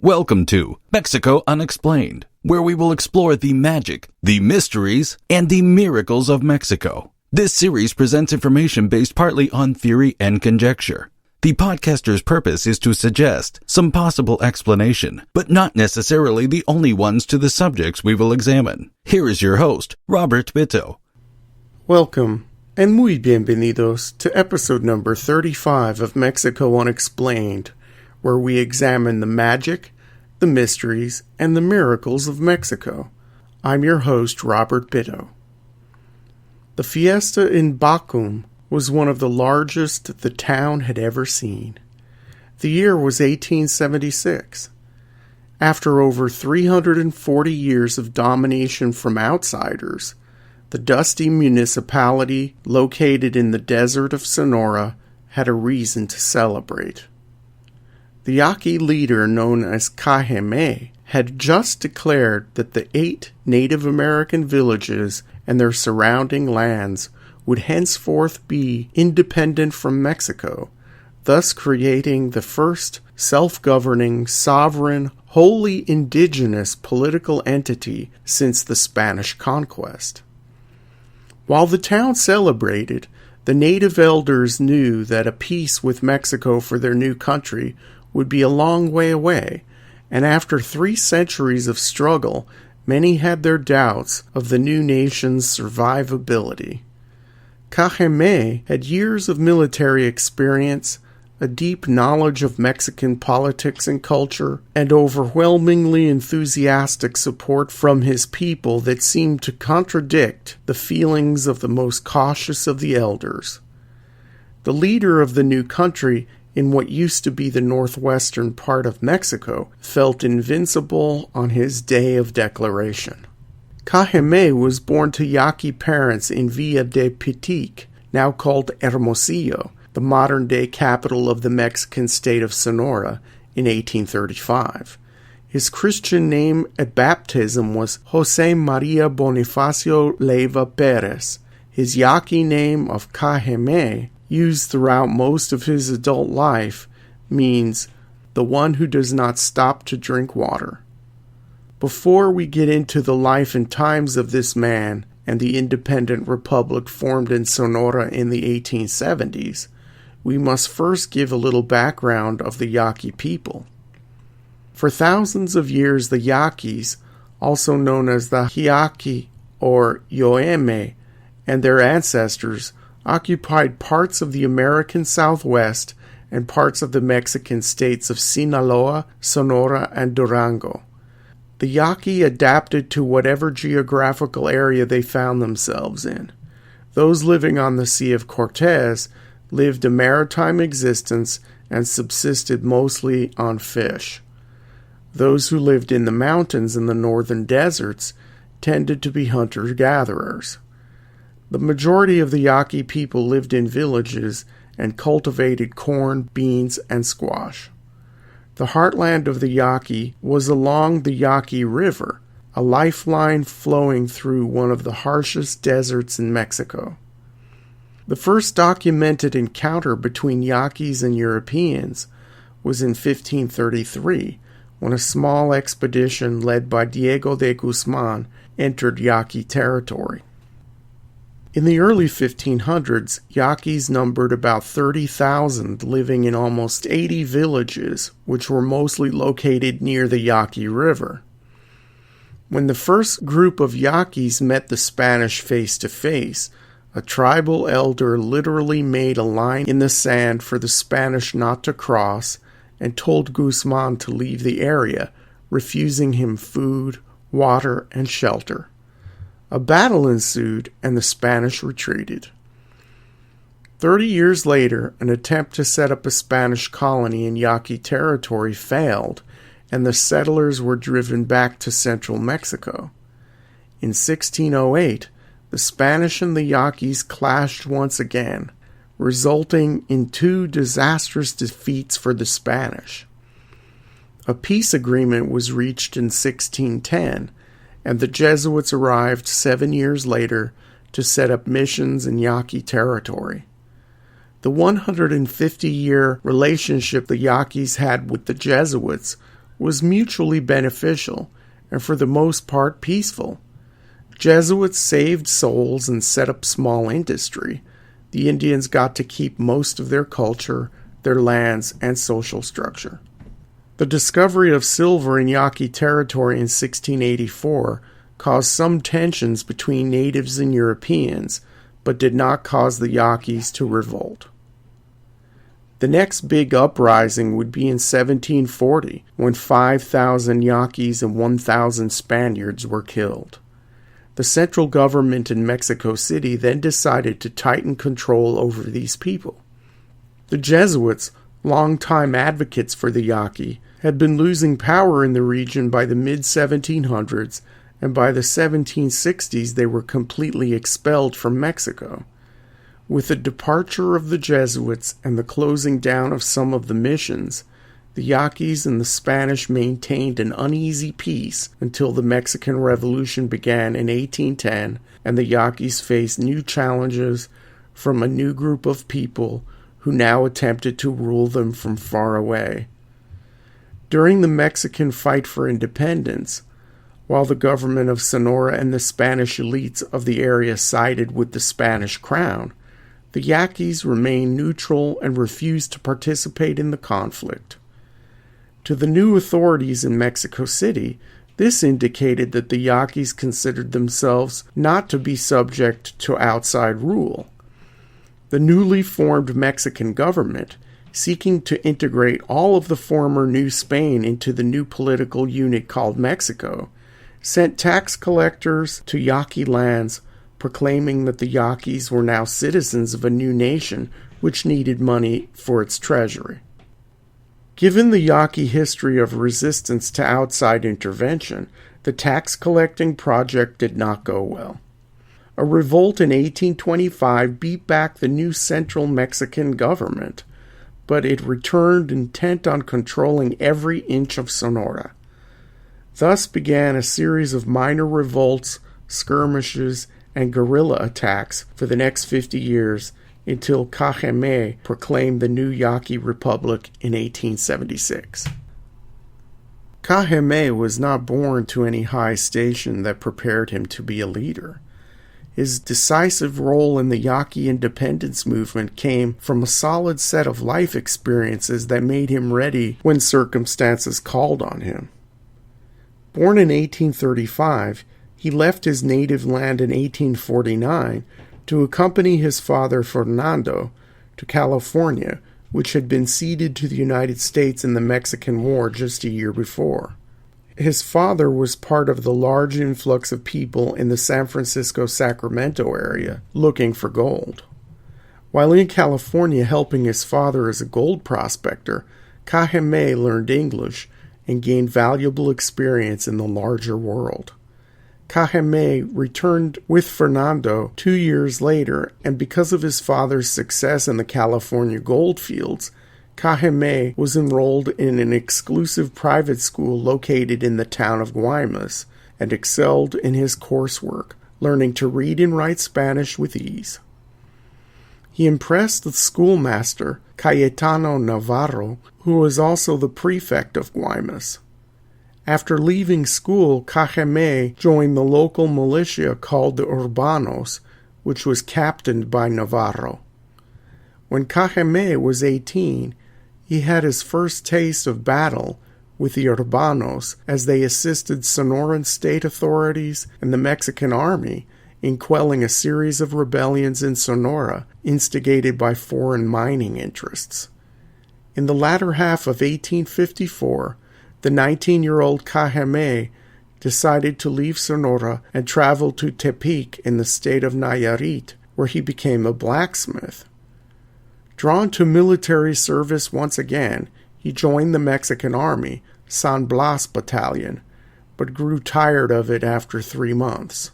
Welcome to Mexico Unexplained, where we will explore the magic, the mysteries, and the miracles of Mexico. This series presents information based partly on theory and conjecture. The podcaster's purpose is to suggest some possible explanation, but not necessarily the only ones to the subjects we will examine. Here is your host, Robert Bitto. Welcome, and muy bienvenidos to episode number 35 of Mexico Unexplained, where we examine the magic, the mysteries, and the miracles of Mexico. I'm your host, Robert Bitto. The fiesta in Bacum was one of the largest the town had ever seen. The year was 1876. After over 340 years of domination from outsiders, the dusty municipality located in the desert of Sonora had a reason to celebrate. The Yaqui leader, known as Cajemé, had just declared that the 8 Native American villages and their surrounding lands would henceforth be independent from Mexico, thus creating the first self-governing, sovereign, wholly indigenous political entity since the Spanish Conquest. While the town celebrated, the native elders knew that a peace with Mexico for their new country would be a long way away, and after 3 centuries of struggle, many had their doubts of the new nation's survivability. Cajemé had years of military experience, a deep knowledge of Mexican politics and culture, and overwhelmingly enthusiastic support from his people that seemed to contradict the feelings of the most cautious of the elders. The leader of the new country in what used to be the northwestern part of Mexico felt invincible on his day of declaration. Cajemé was born to Yaqui parents in Villa de Pitic, now called Hermosillo, the modern-day capital of the Mexican state of Sonora, in 1835. His Christian name at baptism was José María Bonifacio Leiva Pérez. His Yaqui name of Cajemé, used throughout most of his adult life, means the one who does not stop to drink water. Before we get into the life and times of this man and the independent republic formed in Sonora in the 1870s, we must first give a little background of the Yaqui people. For thousands of years, the Yaquis, also known as the Yaqui or Yoeme, and their ancestors occupied parts of the American Southwest and parts of the Mexican states of Sinaloa, Sonora, and Durango. The Yaqui adapted to whatever geographical area they found themselves in. Those living on the Sea of Cortez lived a maritime existence and subsisted mostly on fish. Those who lived in the mountains and the northern deserts tended to be hunter-gatherers. The majority of the Yaqui people lived in villages and cultivated corn, beans, and squash. The heartland of the Yaqui was along the Yaqui River, a lifeline flowing through one of the harshest deserts in Mexico. The first documented encounter between Yaquis and Europeans was in 1533, when a small expedition led by Diego de Guzman entered Yaqui territory. In the early 1500s, Yaquis numbered about 30,000, living in almost 80 villages, which were mostly located near the Yaqui River. When the first group of Yaquis met the Spanish face-to-face, a tribal elder literally made a line in the sand for the Spanish not to cross and told Guzman to leave the area, refusing him food, water, and shelter. A battle ensued, and the Spanish retreated. 30 years later, an attempt to set up a Spanish colony in Yaqui territory failed, and the settlers were driven back to central Mexico. In 1608, the Spanish and the Yaquis clashed once again, resulting in 2 disastrous defeats for the Spanish. A peace agreement was reached in 1610, and the Jesuits arrived 7 years later to set up missions in Yaqui territory. The 150-year relationship the Yaquis had with the Jesuits was mutually beneficial and for the most part peaceful. Jesuits saved souls and set up small industry. The Indians got to keep most of their culture, their lands, and social structure. The discovery of silver in Yaqui territory in 1684 caused some tensions between natives and Europeans, but did not cause the Yaquis to revolt. The next big uprising would be in 1740, when 5,000 Yaquis and 1,000 Spaniards were killed. The central government in Mexico City then decided to tighten control over these people. The Jesuits, longtime advocates for the Yaqui, had been losing power in the region by the mid-1700s, and by the 1760s they were completely expelled from Mexico. With the departure of the Jesuits and the closing down of some of the missions, the Yaquis and the Spanish maintained an uneasy peace until the Mexican Revolution began in 1810, and the Yaquis faced new challenges from a new group of people who now attempted to rule them from far away. During the Mexican fight for independence, while the government of Sonora and the Spanish elites of the area sided with the Spanish crown, the Yaquis remained neutral and refused to participate in the conflict. To the new authorities in Mexico City, this indicated that the Yaquis considered themselves not to be subject to outside rule. The newly formed Mexican government, seeking to integrate all of the former New Spain into the new political unit called Mexico, sent tax collectors to Yaqui lands, proclaiming that the Yaquis were now citizens of a new nation which needed money for its treasury. Given the Yaqui history of resistance to outside intervention, the tax-collecting project did not go well. A revolt in 1825 beat back the new central Mexican government, but it returned intent on controlling every inch of Sonora. Thus began a series of minor revolts, skirmishes, and guerrilla attacks for the next 50 years, until Cajemé proclaimed the new Yaqui Republic in 1876. Cajemé was not born to any high station that prepared him to be a leader. His decisive role in the Yaqui independence movement came from a solid set of life experiences that made him ready when circumstances called on him. Born in 1835, he left his native land in 1849 to accompany his father Fernando to California, which had been ceded to the United States in the Mexican War just a year before. His father was part of the large influx of people in the San Francisco-Sacramento area looking for gold. While in California helping his father as a gold prospector, Cajemé learned English and gained valuable experience in the larger world. Cajemé returned with Fernando 2 years later, and because of his father's success in the California gold fields, Cajemé was enrolled in an exclusive private school located in the town of Guaymas and excelled in his coursework, learning to read and write Spanish with ease. He impressed the schoolmaster, Cayetano Navarro, who was also the prefect of Guaymas. After leaving school, Cajemé joined the local militia called the Urbanos, which was captained by Navarro. When Cajemé was 18, he had his first taste of battle with the Urbanos as they assisted Sonoran state authorities and the Mexican army in quelling a series of rebellions in Sonora instigated by foreign mining interests. In the latter half of 1854, the 19-year-old Cajemé decided to leave Sonora and travel to Tepic in the state of Nayarit, where he became a blacksmith. Drawn to military service once again, he joined the Mexican Army, San Blas Battalion, but grew tired of it after 3 months.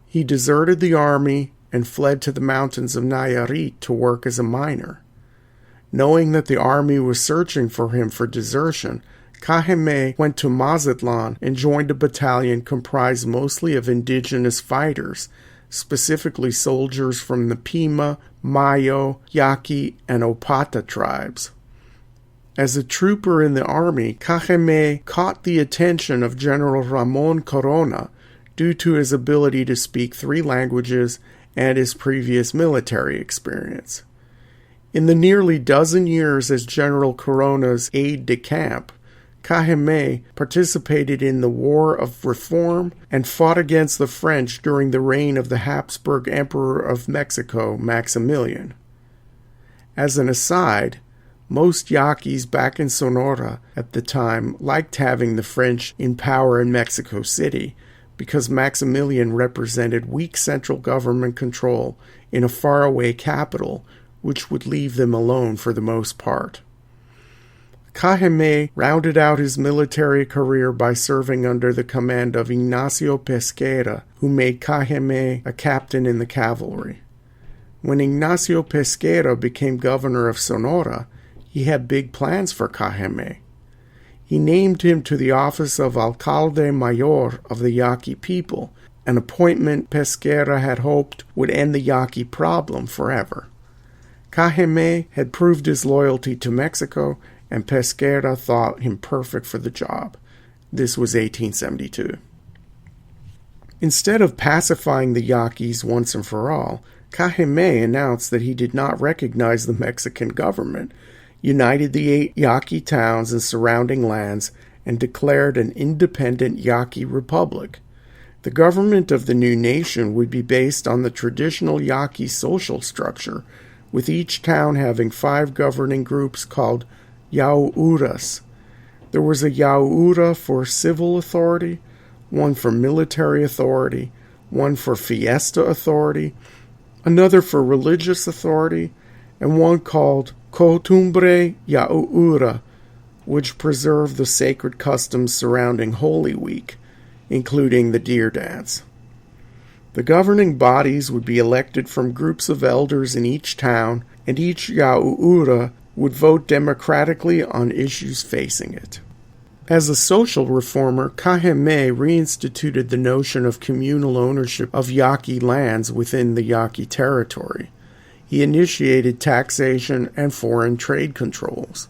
He deserted the army and fled to the mountains of Nayarit to work as a miner. Knowing that the army was searching for him for desertion, Cajemé went to Mazatlan and joined a battalion comprised mostly of indigenous fighters, specifically soldiers from the Pima, Mayo, Yaqui, and Opata tribes. As a trooper in the army, Cajemé caught the attention of General Ramon Corona due to his ability to speak 3 languages and his previous military experience. In the nearly dozen years as General Corona's aide-de-camp, Cajemé participated in the War of Reform and fought against the French during the reign of the Habsburg Emperor of Mexico, Maximilian. As an aside, most Yaquis back in Sonora at the time liked having the French in power in Mexico City because Maximilian represented weak central government control in a faraway capital, which would leave them alone for the most part. Cajemé rounded out his military career by serving under the command of Ignacio Pesquera, who made Cajemé a captain in the cavalry. When Ignacio Pesquera became governor of Sonora, he had big plans for Cajemé. He named him to the office of Alcalde Mayor of the Yaqui people, an appointment Pesquera had hoped would end the Yaqui problem forever. Cajemé had proved his loyalty to Mexico, and Pesquera thought him perfect for the job. This was 1872. Instead of pacifying the Yaquis once and for all, Cajemé announced that he did not recognize the Mexican government, united the 8 Yaqui towns and surrounding lands, and declared an independent Yaqui Republic. The government of the new nation would be based on the traditional Yaqui social structure, with each town having 5 governing groups called Yauuras. There was a Yaura for civil authority, one for military authority, one for fiesta authority, another for religious authority, and one called Costumbre Yaura, which preserved the sacred customs surrounding Holy Week, including the deer dance. The governing bodies would be elected from groups of elders in each town, and each Yaura would vote democratically on issues facing it. As a social reformer, Cajemé reinstituted the notion of communal ownership of Yaqui lands within the Yaqui territory. He initiated taxation and foreign trade controls.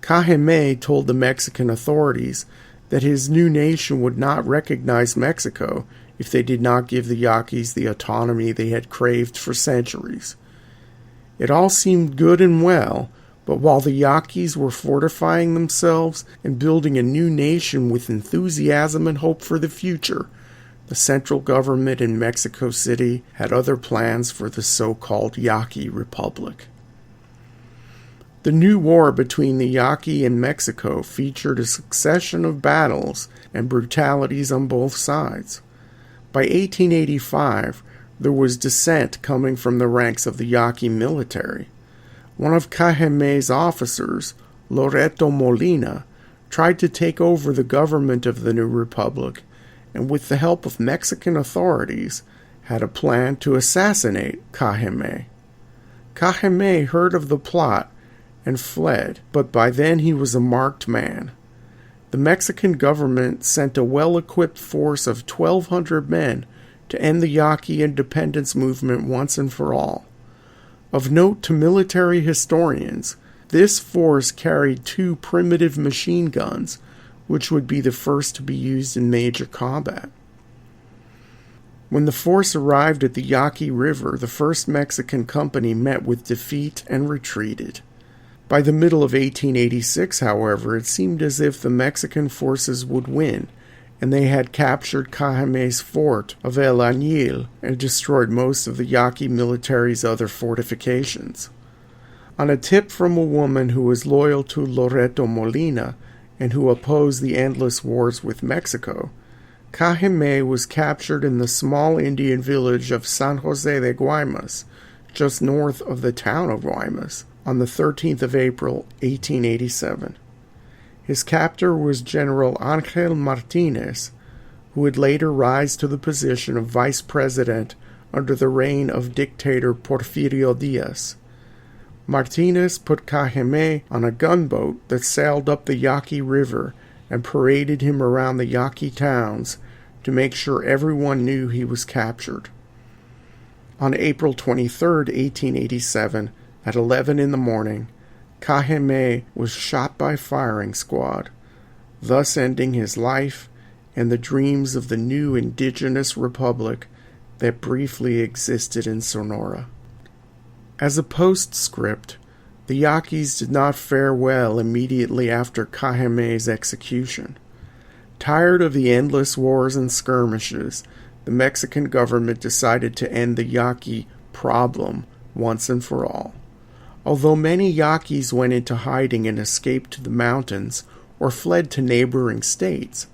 Cajemé told the Mexican authorities that his new nation would not recognize Mexico if they did not give the Yaquis the autonomy they had craved for centuries. It all seemed good and well, but while the Yaquis were fortifying themselves and building a new nation with enthusiasm and hope for the future, the central government in Mexico City had other plans for the so-called Yaqui Republic. The new war between the Yaqui and Mexico featured a succession of battles and brutalities on both sides. By 1885, there was dissent coming from the ranks of the Yaqui military. One of Cajemé's officers, Loreto Molina, tried to take over the government of the new republic, and with the help of Mexican authorities, had a plan to assassinate Cajemé. Cajemé heard of the plot and fled, but by then he was a marked man. The Mexican government sent a well-equipped force of 1,200 men to end the Yaqui independence movement once and for all. Of note to military historians, this force carried 2 primitive machine guns, which would be the first to be used in major combat. When the force arrived at the Yaqui River, the first Mexican company met with defeat and retreated. By the middle of 1886, however, it seemed as if the Mexican forces would win, and they had captured Cajemé's fort of El Añil and destroyed most of the Yaqui military's other fortifications. On a tip from a woman who was loyal to Loreto Molina and who opposed the endless wars with Mexico, Cajemé was captured in the small Indian village of San Jose de Guaymas, just north of the town of Guaymas, on the 13th of April, 1887. His captor was General Ángel Martínez, who would later rise to the position of vice president under the reign of dictator Porfirio Díaz. Martínez put Cajemé on a gunboat that sailed up the Yaqui River and paraded him around the Yaqui towns to make sure everyone knew he was captured. On April 23, 1887, at 11 in the morning, Cajemé was shot by firing squad, thus ending his life and the dreams of the new indigenous republic that briefly existed in Sonora. As a postscript, the Yaquis did not fare well immediately after Cajemé's execution. Tired of the endless wars and skirmishes, the Mexican government decided to end the Yaqui problem once and for all. Although many Yaquis went into hiding and escaped to the mountains or fled to neighboring states,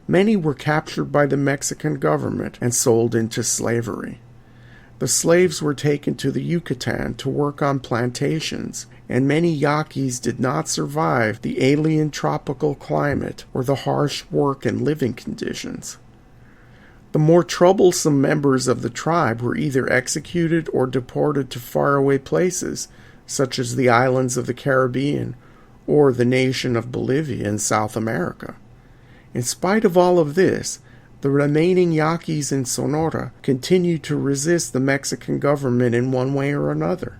many were captured by the Mexican government and sold into slavery. The slaves were taken to the Yucatan to work on plantations, and many Yaquis did not survive the alien tropical climate or the harsh work and living conditions. The more troublesome members of the tribe were either executed or deported to faraway places, such as the islands of the Caribbean or the nation of Bolivia in South America. In spite of all of this, the remaining Yaquis in Sonora continued to resist the Mexican government in one way or another.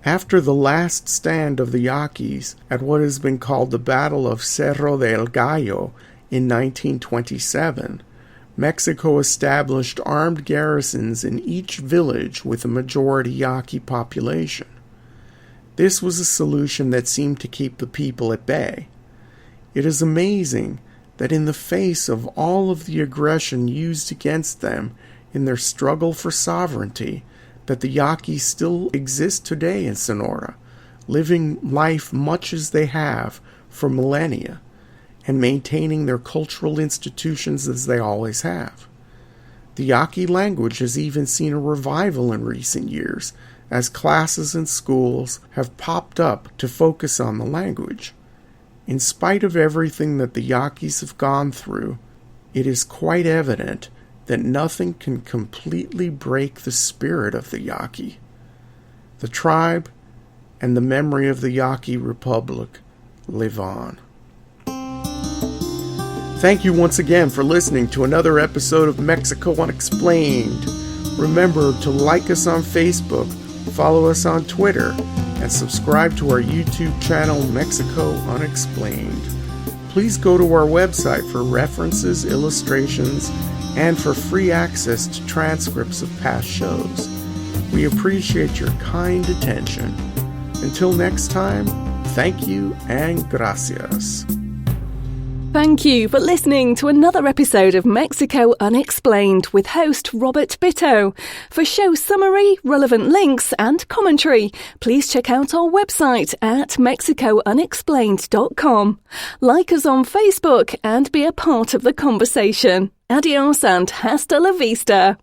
After the last stand of the Yaquis at what has been called the Battle of Cerro del Gallo in 1927, Mexico established armed garrisons in each village with a majority Yaqui population. This was a solution that seemed to keep the people at bay. It is amazing that in the face of all of the aggression used against them in their struggle for sovereignty, that the Yaquis still exist today in Sonora, living life much as they have for millennia, and maintaining their cultural institutions as they always have. The Yaqui language has even seen a revival in recent years, as classes and schools have popped up to focus on the language. In spite of everything that the Yaquis have gone through, it is quite evident that nothing can completely break the spirit of the Yaqui. The tribe and the memory of the Yaqui Republic live on. Thank you once again for listening to another episode of Mexico Unexplained. Remember to like us on Facebook, follow us on Twitter, and subscribe to our YouTube channel, Mexico Unexplained. Please go to our website for references, illustrations, and for free access to transcripts of past shows. We appreciate your kind attention. Until next time, thank you and gracias. Thank you for listening to another episode of Mexico Unexplained with host Robert Bitto. For show summary, relevant links and commentary, please check out our website at mexicounexplained.com. Like us on Facebook and be a part of the conversation. Adios and hasta la vista.